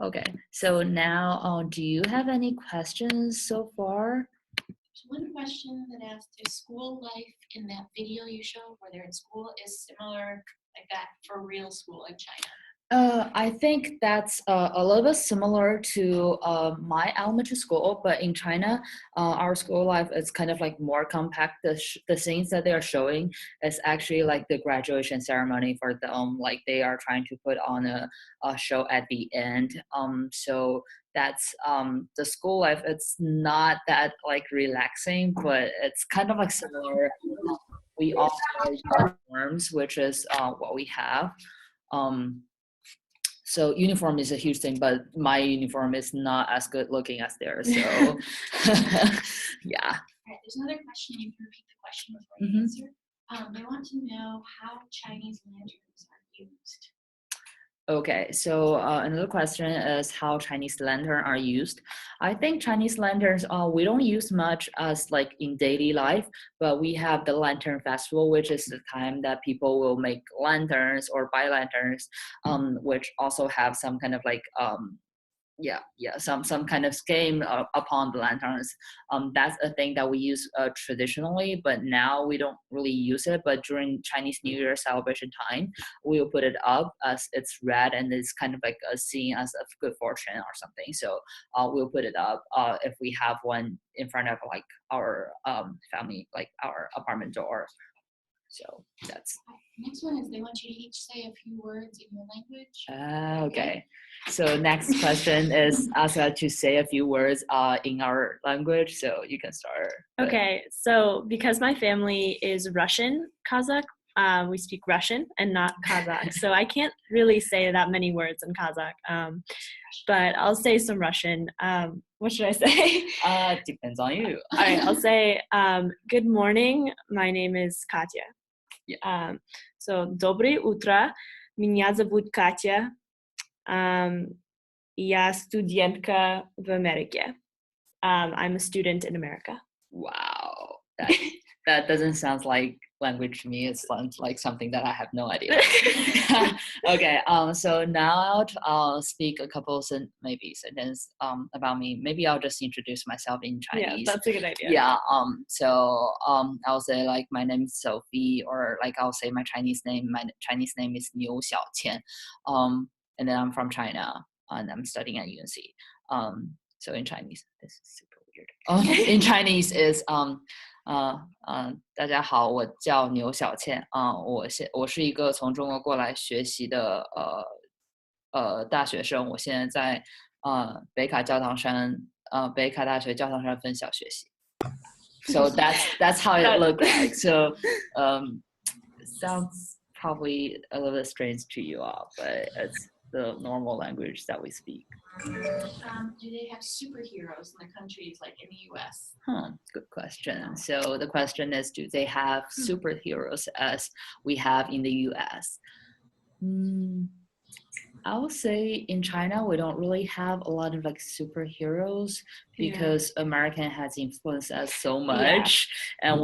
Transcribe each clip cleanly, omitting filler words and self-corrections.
Okay, so now, do you have any questions so far? One question that asked, is school life in that video you showed where they're in school is similar like that for real school in China? I think that's a little bit similar to my elementary school, but in China, our school life is kind of like more compact. The scenes that they are showing is actually like the graduation ceremony for them. Like they are trying to put on a show at the end. So that's the school life. It's not that like relaxing, but it's kind of like similar. We all wear uniforms, which is what we have. Um, so uniform is a huge thing, but my uniform is not as good looking as theirs. So yeah. All right, there's another question. You can repeat the question before you answer. They want to know how Chinese lanterns are used. Okay, so another question is how Chinese lantern are used. I think Chinese lanterns, we don't use much as like in daily life, but we have the Lantern Festival, which is the time that people will make lanterns or buy lanterns, which also have some kind of like some kind of scheme upon the lanterns. That's a thing that we use traditionally, but now we don't really use it. But during Chinese New Year celebration time, we will put it up as it's red and it's kind of like a seen as of good fortune or something. So we'll put it up if we have one in front of like our family, like our apartment door. So that's. Next one is they want you to each say a few words in your language. Okay. So next question is ask us to say a few words in our language. So you can start. Okay. So because my family is Russian Kazakh, we speak Russian and not Kazakh. So I can't really say that many words in Kazakh. But I'll say some Russian. What should I say? Depends on you. All right. I'll say good morning. My name is Katya. Yeah. So доброе утро. Меня зовут Katya. Я студентка в Америке. I'm a student in America. Wow. That doesn't sound like language to me. It sounds like something that I have no idea. Okay. So now I'll speak a couple sentences about me. Maybe I'll just introduce myself in Chinese. Yeah, that's a good idea. Yeah. So I'll say like my name is Sophie, or like I'll say my Chinese name. My Chinese name is Niu Xiaoqian. And then I'm from China and I'm studying at UNC. So in Chinese, this is super weird. In Chinese is 大家好，我叫牛小倩我是一个从中国过来学习的大学生，我现在在北卡大学教堂山分校学习。So that's how it looks like. So it sounds probably a little bit strange to you all, but it's the normal language that we speak. Do they have superheroes in the countries like in the US? Good question. So the question is, do they have superheroes as we have in the US? I would say in China, we don't really have a lot of like superheroes because American has influenced us so much. Yeah. And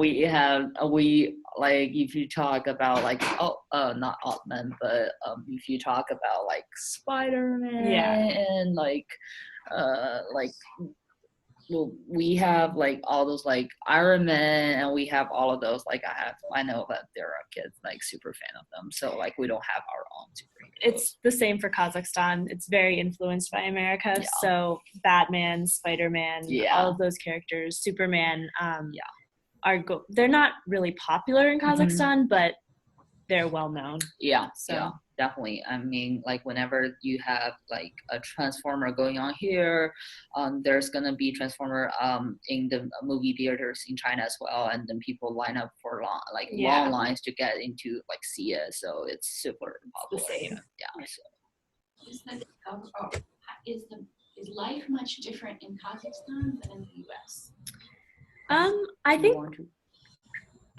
we like, if you talk about like, not Altman, but if you talk about like Spider-Man and like we have like all those like Iron Man, and we have all of those. Like I know that there are kids like super fan of them. So like we don't have our own superheroes. It's the same for Kazakhstan. It's very influenced by America. Yeah. So Batman, Spider-Man, all of those characters, Superman, they're not really popular in Kazakhstan, but they're well known. Yeah. So. Yeah. Definitely. I mean, like whenever you have like a transformer going on here, there's gonna be transformer in the movie theaters in China as well, and then people line up for long lines to get into like see it. So it's super popular. It's the same. Yeah. So. Is life much different in Kazakhstan than in the US? I think.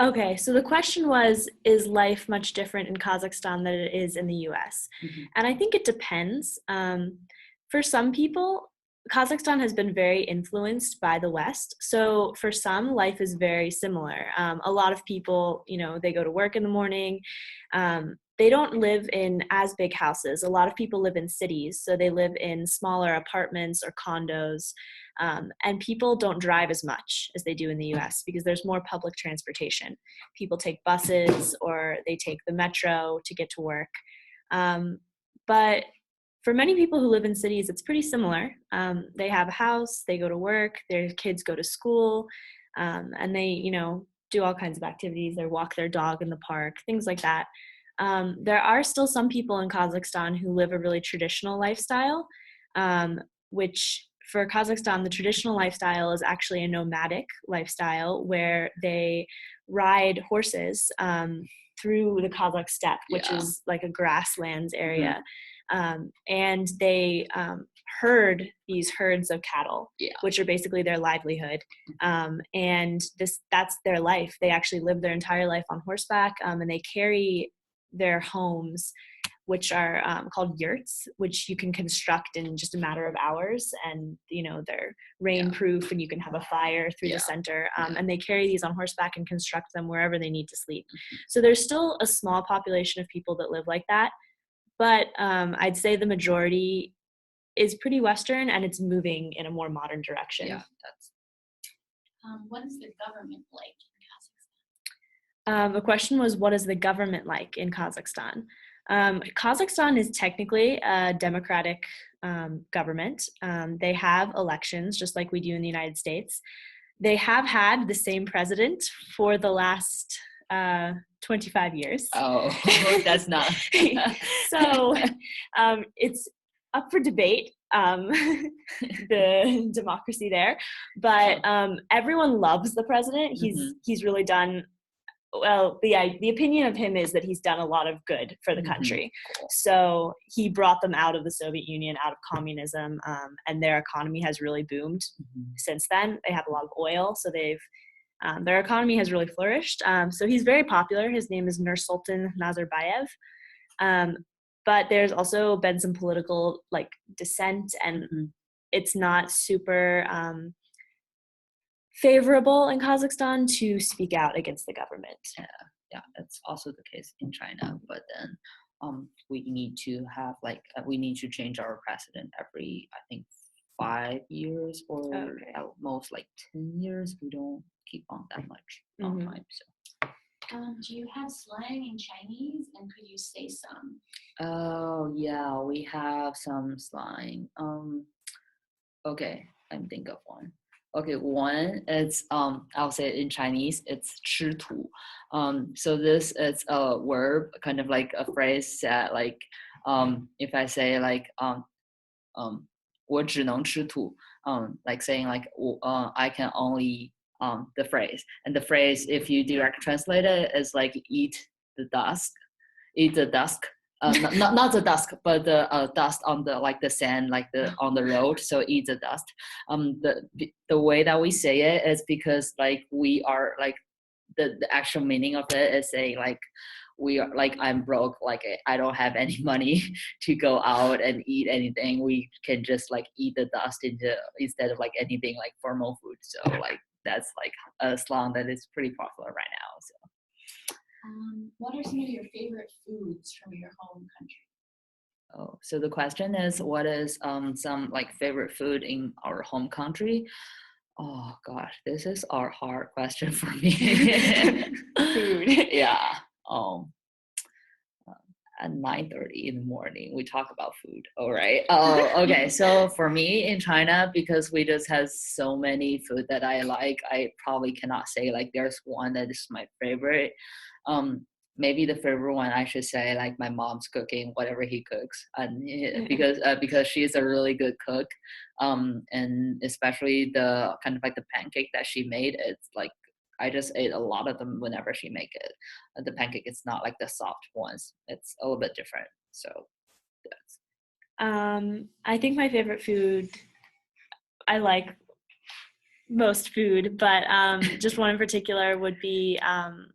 Okay, so the question was, is life much different in Kazakhstan than it is in the US? Mm-hmm. And I think it depends. For some people, Kazakhstan has been very influenced by the West. So for some, life is very similar. A lot of people, they go to work in the morning. they don't live in as big houses. A lot of people live in cities, so they live in smaller apartments or condos, and people don't drive as much as they do in the US because there's more public transportation. People take buses or they take the metro to get to work. But for many people who live in cities, it's pretty similar. They have a house, they go to work, their kids go to school, and they, do all kinds of activities. They walk their dog in the park, things like that. There are still some people in Kazakhstan who live a really traditional lifestyle, which for Kazakhstan, the traditional lifestyle is actually a nomadic lifestyle where they ride horses through the Kazakh steppe, which is like a grasslands area. And they herd these herds of cattle, which are basically their livelihood. And that's their life. They actually live their entire life on horseback, and they carry their homes, which are called yurts, which you can construct in just a matter of hours. And, they're rainproof and you can have a fire through the center. And they carry these on horseback and construct them wherever they need to sleep. So there's still a small population of people that live like that. But I'd say the majority is pretty Western, and it's moving in a more modern direction. Yeah, that's. What is the government like in Kazakhstan? The question was, what is the government like in Kazakhstan? Kazakhstan is technically a democratic government. They have elections just like we do in the United States. They have had the same president for the last 25 years. Oh, that's not. So it's up for debate, the democracy there. But everyone loves the president. He's really done well. The opinion of him is that he's done a lot of good for the country. Cool. So he brought them out of the Soviet Union, out of communism, and their economy has really boomed since then. They have a lot of oil, so their economy has really flourished. So he's very popular. His name is Nursultan Nazarbayev. But there's also been some political dissent, and it's not super favorable in Kazakhstan to speak out against the government. Yeah, that's also the case in China. But then we need to have we need to change our president every, I think, 5 years or at most 10 years. We don't keep on that much time. So. Do you have slang in Chinese, and could you say some? Oh yeah, we have some slang. Okay, I'm think of one. Okay, one is I'll say it in Chinese. It's 吃土. So this is a verb, kind of like a phrase that if I say 我只能吃土, saying I can only the phrase, and the phrase, if you direct translate it, is eat the dust. Not the dust, but the dust on the sand, on the road. So eat the dust. The way that we say it is because we are the actual meaning of it is saying we are I'm broke, I don't have any money to go out and eat anything. We can just eat the dust instead of anything formal food. So that's a slang that is pretty popular right now. So. What are some of your favorite foods from your home country? Oh, so the question is, what is some favorite food in our home country? Oh gosh, this is a hard question for me. Food. Yeah. At 9:30 in the morning, we talk about food. All right. Oh, okay. So for me in China, because we just have so many food that I like, I probably cannot say there's one that is my favorite. Maybe the favorite one I should say my mom's cooking, whatever he cooks, and because she's a really good cook, and especially the kind of the pancake that she made. It's I just ate a lot of them whenever she make it. The pancake is not the soft ones. It's a little bit different. So that's. I think my favorite food, I like most food, but just one in particular would be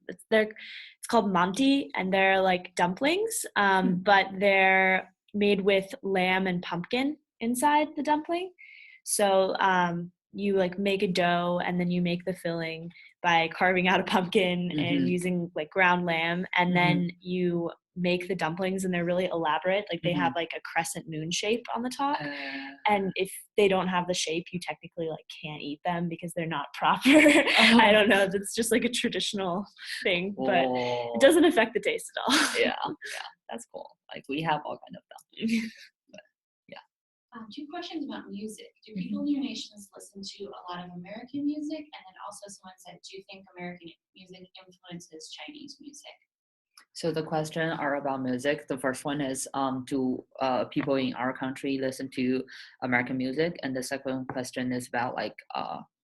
it's called manti, and they're dumplings, but they're made with lamb and pumpkin inside the dumpling. So you make a dough, and then you make the filling by carving out a pumpkin and using ground lamb, and then you make the dumplings and they're really elaborate. Like they have like a crescent moon shape on the top. And if they don't have the shape, you technically like can't eat them because they're not proper. I don't know. That's just like a traditional thing, but it doesn't affect the taste at all. Yeah, that's cool. Like we have all kind of dumplings. But, yeah. 2 questions about music. Do people in your nations listen to a lot of American music? And then also someone said, do you think American music influences Chinese music? So the question are about music. The first one is, do people in our country listen to American music? And the second question is about like,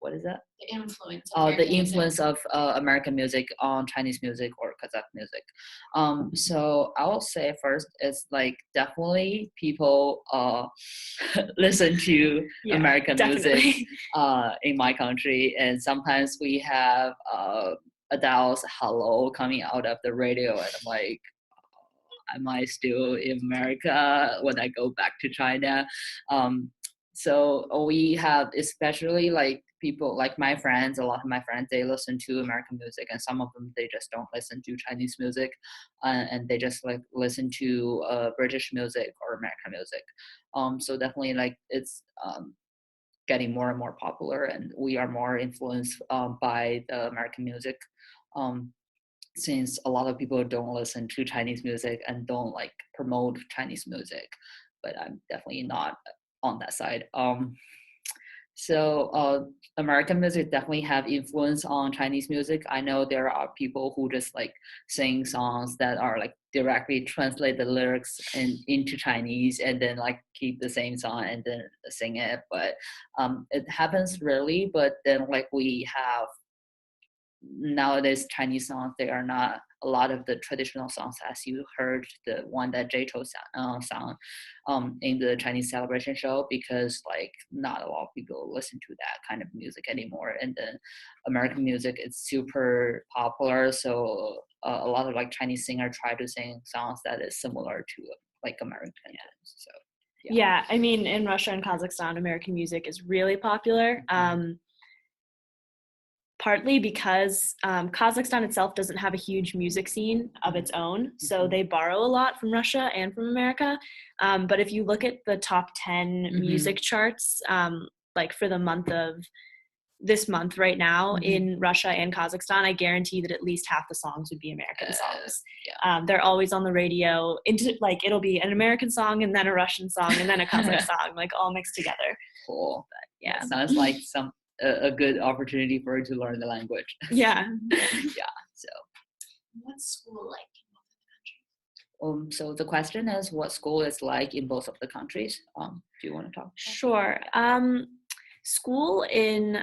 what is that? The influence. The influence of American music on Chinese music or Kazakh music. So I'll say first, it's like definitely people listen to American music in my country, and sometimes we have Adele's "Hello" coming out of the radio, and I'm like, am I still in America when I go back to China? So we have, especially like people like my friends, a lot of my friends, they listen to American music, and some of them, they just don't listen to Chinese music, and they just like listen to British music or American music. So definitely like it's getting more and more popular, and we are more influenced by the American music, since a lot of people don't listen to Chinese music and don't like promote Chinese music, but I'm definitely not on that side. So American music definitely have influence on Chinese music. I know there are people who just like sing songs that are like directly translate the lyrics into Chinese and then like keep the same song and then sing it. But it happens rarely. But then like we have nowadays Chinese songs, they are not a lot of the traditional songs as you heard the one that Jay-Chou sang in the Chinese celebration show, because like not a lot of people listen to that kind of music anymore, and then American music is super popular, so a lot of like Chinese singers try to sing songs that is similar to like American. So yeah, I mean in Russia and Kazakhstan, American music is really popular. Partly because Kazakhstan itself doesn't have a huge music scene of its own, so they borrow a lot from Russia and from America. But if you look at the top 10 music charts, like for the month of this month right now in Russia and Kazakhstan, I guarantee that at least half the songs would be American songs. They're always on the radio. Like it'll be an American song and then a Russian song and then a Kazakh song, like all mixed together. Cool. But, yeah, that sounds like a good opportunity for you to learn the language. Yeah. So what's school like in both of the countries? So the question is what school is like in both of the countries. Do you want to talk? Sure. School in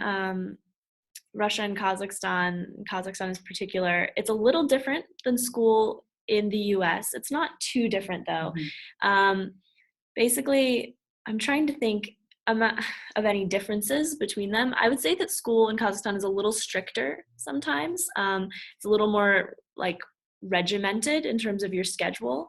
Russia and Kazakhstan in particular, it's a little different than school in the US. It's not too different though. Basically, I'm trying to think of any differences between them. I would say that school in Kazakhstan is a little stricter sometimes. It's a little more like regimented in terms of your schedule.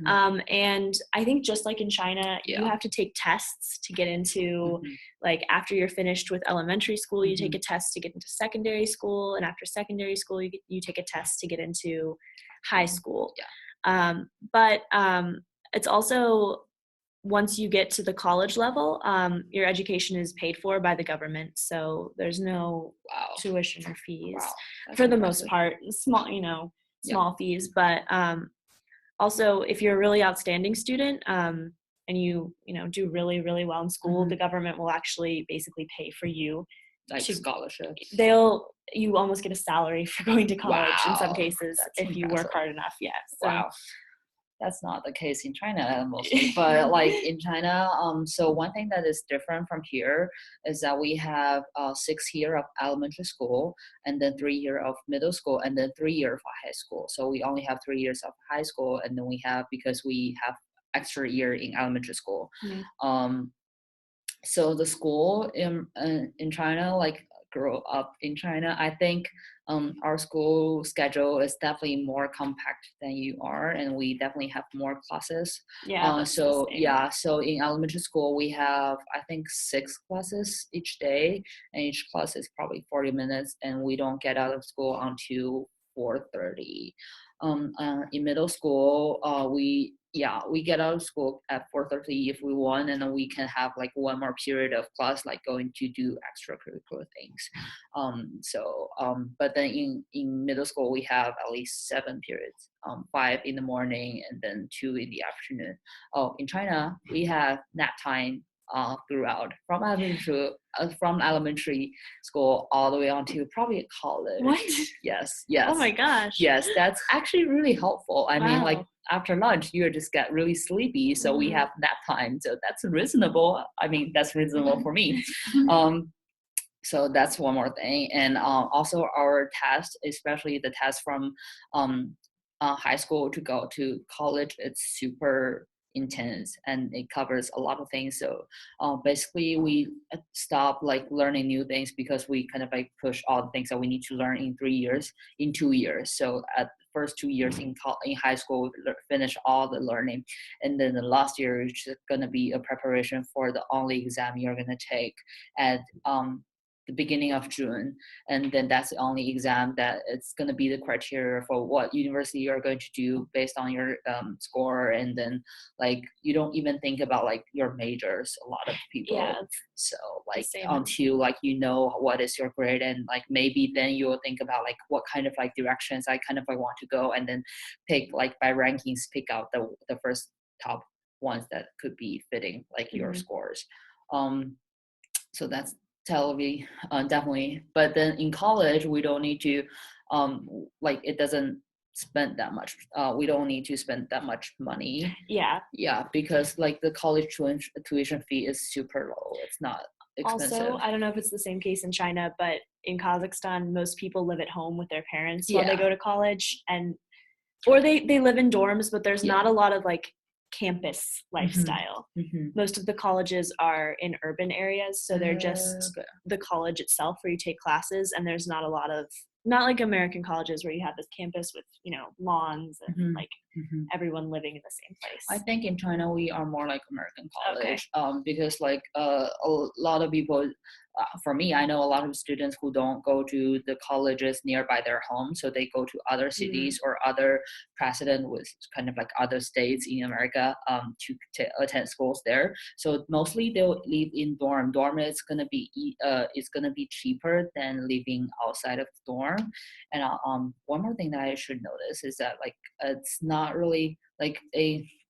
And I think just like in China, you have to take tests to get into like after you're finished with elementary school, you take a test to get into secondary school, and after secondary school, you take a test to get into high school. But it's also, once you get to the college level, your education is paid for by the government. So there's no tuition or fees for the most part, small fees. But also if you're a really outstanding student and you do really, really well in school, the government will actually basically pay for you. Like scholarship. You almost get a salary for going to college in some cases. That's if you work hard enough. So, that's not the case in China mostly, but like in China, so one thing that is different from here is that we have 6 years of elementary school, and then 3 years of middle school, and then 3 years of high school. So we only have 3 years of high school, and then we have, because we have extra year in elementary school. So the school in China, like grow up in China, I think our school schedule is definitely more compact than you are, and we definitely have more classes. So in elementary school we have, I think, 6 classes each day, and each class is probably 40 minutes, and we don't get out of school until 4:30. In middle school, we get out of school at 4:30 if we want, and then we can have like one more period of class, like going to do extracurricular things. But then in middle school we have at least 7 periods, 5 in the morning and then 2 in the afternoon. In China we have nap time throughout from elementary school all the way on to probably college. What? Yes. Oh my gosh. Yes, that's actually really helpful. I mean, like Wow. after lunch, you just get really sleepy, so we have nap time. So that's reasonable. I mean, that's reasonable for me. So that's one more thing. And also our test, especially the test from high school to go to college, it's super intense and it covers a lot of things. So basically we stop like learning new things because we kind of like push all the things that we need to learn in 2 years. So at the first 2 years in high school, finish all the learning, and then the last year is just going to be a preparation for the only exam you're going to take at the beginning of June, and then that's the only exam that it's going to be the criteria for what university you're going to do based on your score. And then like you don't even think about like your majors, a lot of people. So like until like what is your grade, and like maybe then you'll think about like what kind of like directions I kind of like want to go, and then pick like by rankings, pick out the first top ones that could be fitting like your scores. So that's Tel Aviv, definitely. But then in college, we don't need to, like it doesn't spend that much. We don't need to spend that much money. Yeah, because like the college tuition fee is super low. It's not expensive. Also, I don't know if it's the same case in China, but in Kazakhstan, most people live at home with their parents while they go to college, or they live in dorms, but there's not a lot of like campus lifestyle. Most of the colleges are in urban areas, so they're just the college itself where you take classes, and there's not a lot of, not like American colleges where you have this campus with lawns and like everyone living in the same place. I think in China we are more like American college, because like a lot of people, for me, I know a lot of students who don't go to the colleges nearby their home, so they go to other cities or other precedent with kind of like other states in America to attend schools there. So mostly they'll live in dorm. Dorm is gonna be cheaper than living outside of the dorm. And one more thing that I should notice is that like it's not really like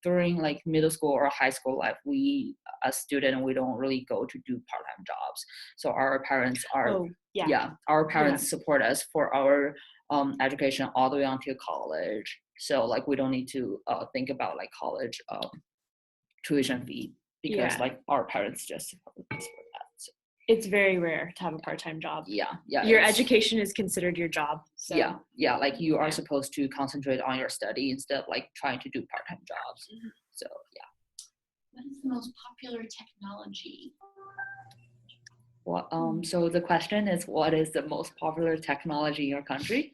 during like middle school or high school life, we as student, we don't really go to do part-time jobs. So our parents support us for our education all the way until college. So like we don't need to think about like college tuition fee, because like our parents just support us for that. So it's very rare to have a part-time job. Your education is considered your job. So like you are supposed to concentrate on your study instead of like trying to do part-time jobs. So what is the most popular technology? So the question is, what is the most popular technology in your country?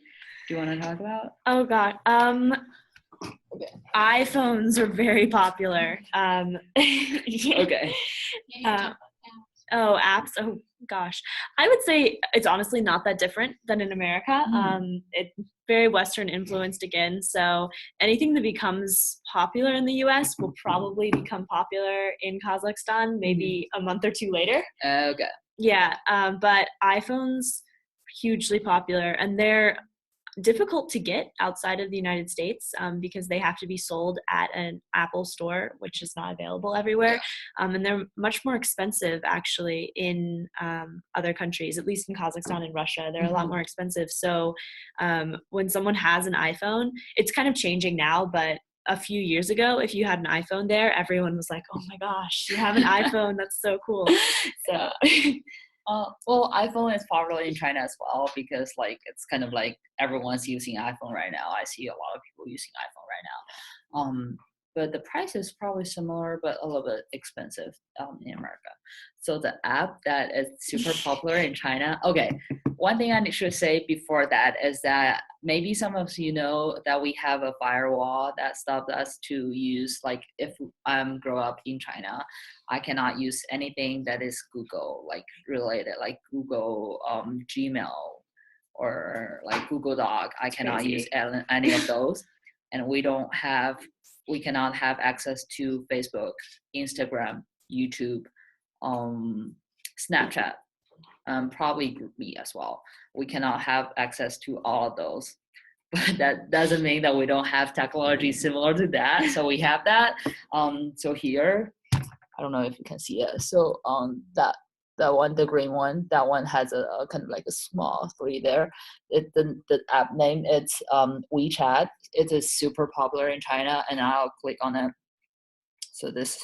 Do you want to talk about? Oh God. iPhones are very popular. Apps. Oh gosh. I would say it's honestly not that different than in America. It's very Western influenced again. So anything that becomes popular in the US will probably become popular in Kazakhstan maybe a month or two later. But iPhones, hugely popular, and they're difficult to get outside of the United States because they have to be sold at an Apple store, which is not available everywhere. And they're much more expensive actually in other countries, at least in Kazakhstan and Russia. They're a lot more expensive. So when someone has an iPhone, it's kind of changing now, but a few years ago, if you had an iPhone there, everyone was like, oh my gosh, you have an iPhone, that's so cool. So well, iPhone is popular in China as well, because like it's kind of like everyone's using iPhone right now. I see a lot of people using iPhone right now. But the price is probably similar, but a little bit expensive in America. So the app that is super popular in China. Okay, one thing I should say before that is that maybe some of you know that we have a firewall that stops us to use, like if I'm grow up in China, I cannot use anything that is Google like related, like Google, Gmail, or like Google Doc. I cannot use any of those, and we cannot have access to Facebook, Instagram, YouTube, Snapchat, probably GroupMe as well. We cannot have access to all of those. But that doesn't mean that we don't have technology similar to that. So we have that. So here, I don't know if you can see it. So that one, the green one, that one has a kind of like a small 3 there. The app name, it's WeChat. It is super popular in China, and I'll click on it. So this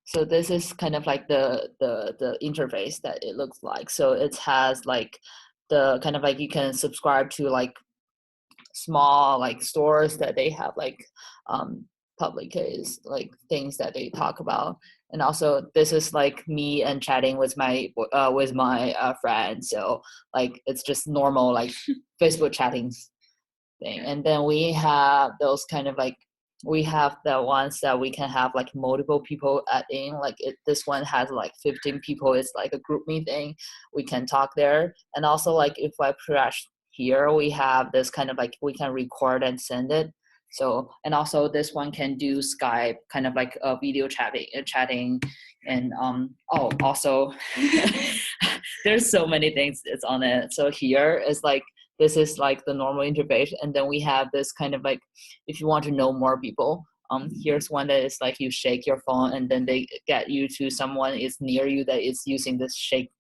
so this is kind of like the interface that it looks like. So it has like the kind of like you can subscribe to like small like stores that they have like public like things that they talk about. And also this is like me and chatting with my friend. So like it's just normal like Facebook chatting thing. And then we have those kind of like, we have the ones that we can have like multiple people add in, like this one has like 15 people. It's like a group meeting, we can talk there. And also like if I press here, we have this kind of like we can record and send it. So, and also this one can do Skype, kind of like a video chatting and also there's so many things it's on it. So here is like, this is like the normal interface, and then we have this kind of like, if you want to know more people, here's one that is like you shake your phone and then they get you to someone is near you that is using this shake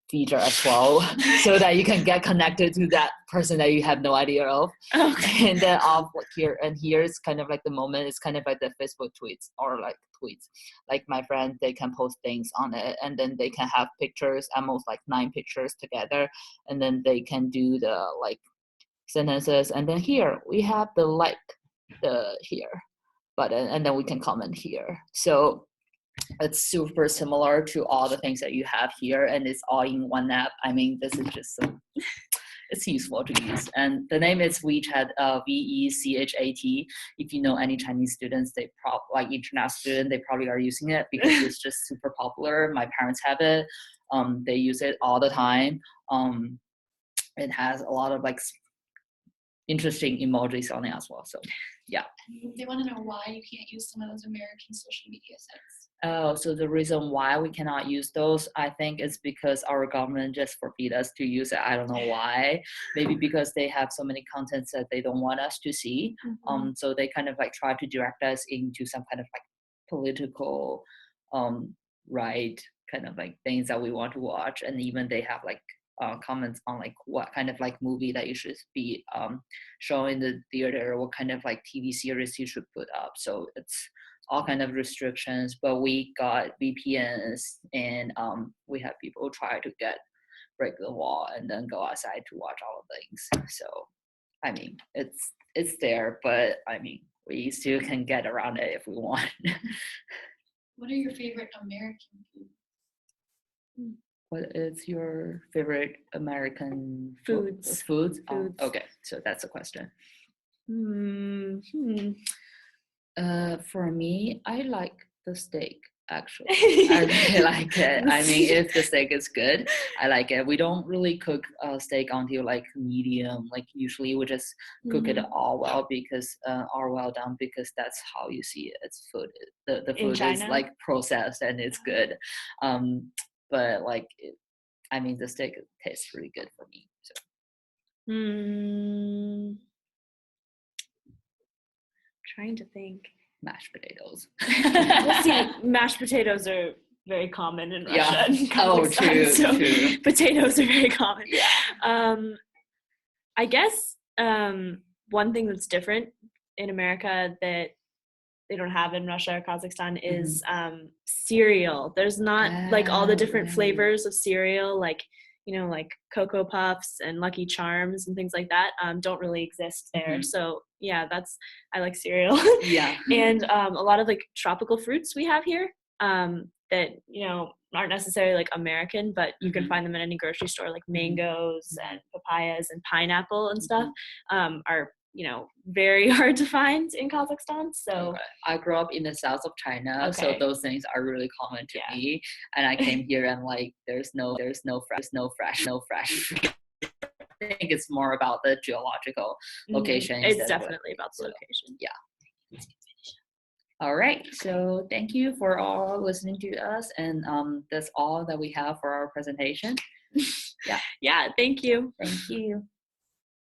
feature as well, so that you can get connected to that person that you have no idea of. Okay. And then here's kind of like the moment, it's kind of like the Facebook tweets or like tweets. Like my friend, they can post things on it, and then they can have pictures, almost like 9 pictures together, and then they can do the like sentences. And then here we have the here button, and then we can comment here. So it's super similar to all the things that you have here, and it's all in one app. I mean, this is just it's useful to use. And the name is WeChat, VECHAT. If you know any Chinese students, like international students, they probably are using it because it's just super popular. My parents have it. They use it all the time. It has a lot of like interesting emojis on it as well. So yeah. They want to know why you can't use some of those American social media sites. Oh, so the reason why we cannot use those, I think, is because our government just forbid us to use it. I don't know why. Maybe because they have so many contents that they don't want us to see. Mm-hmm. So they kind of like try to direct us into some kind of like political, right kind of like things that we want to watch. And even they have like comments on like what kind of like movie that you should be showing in the theater, what kind of like TV series you should put up. So it's all kind of restrictions, but we got VPNs, and we have people try to break the wall and then go outside to watch all the things. So I mean, it's there, but I mean, we still can get around it if we want. What are your favorite American foods? What is your favorite American foods? Foods. Okay, so that's a question. For me, I like the steak, actually. I really like it. I mean, if the steak is good, I like it. We don't really cook steak until like medium. Like usually we just cook it all well because because that's how you see it. It's food. The food is like processed and it's good. But like, I mean, the steak tastes really good for me. So. Trying to think. Mashed potatoes. Well, see, mashed potatoes are very common in Russia and Kazakhstan, true. Potatoes are very common. Yeah. I guess one thing that's different in America that they don't have in Russia or Kazakhstan is cereal. There's not like all the different flavors of cereal, like, you know, like Cocoa Puffs and Lucky Charms and things like that don't really exist there. So yeah, I like cereal. Yeah. And a lot of like tropical fruits we have here that, you know, aren't necessarily like American, but you can find them in any grocery store, like mangoes and papayas and pineapple and stuff are very hard to find in Kazakhstan. So I grew up in the south of China, so those things are really common to me. And I came here and like there's no fresh. I think it's more about the geological location. It's definitely about the location. Yeah. All right. So thank you for all listening to us, and that's all that we have for our presentation. Yeah. Thank you. Thank you.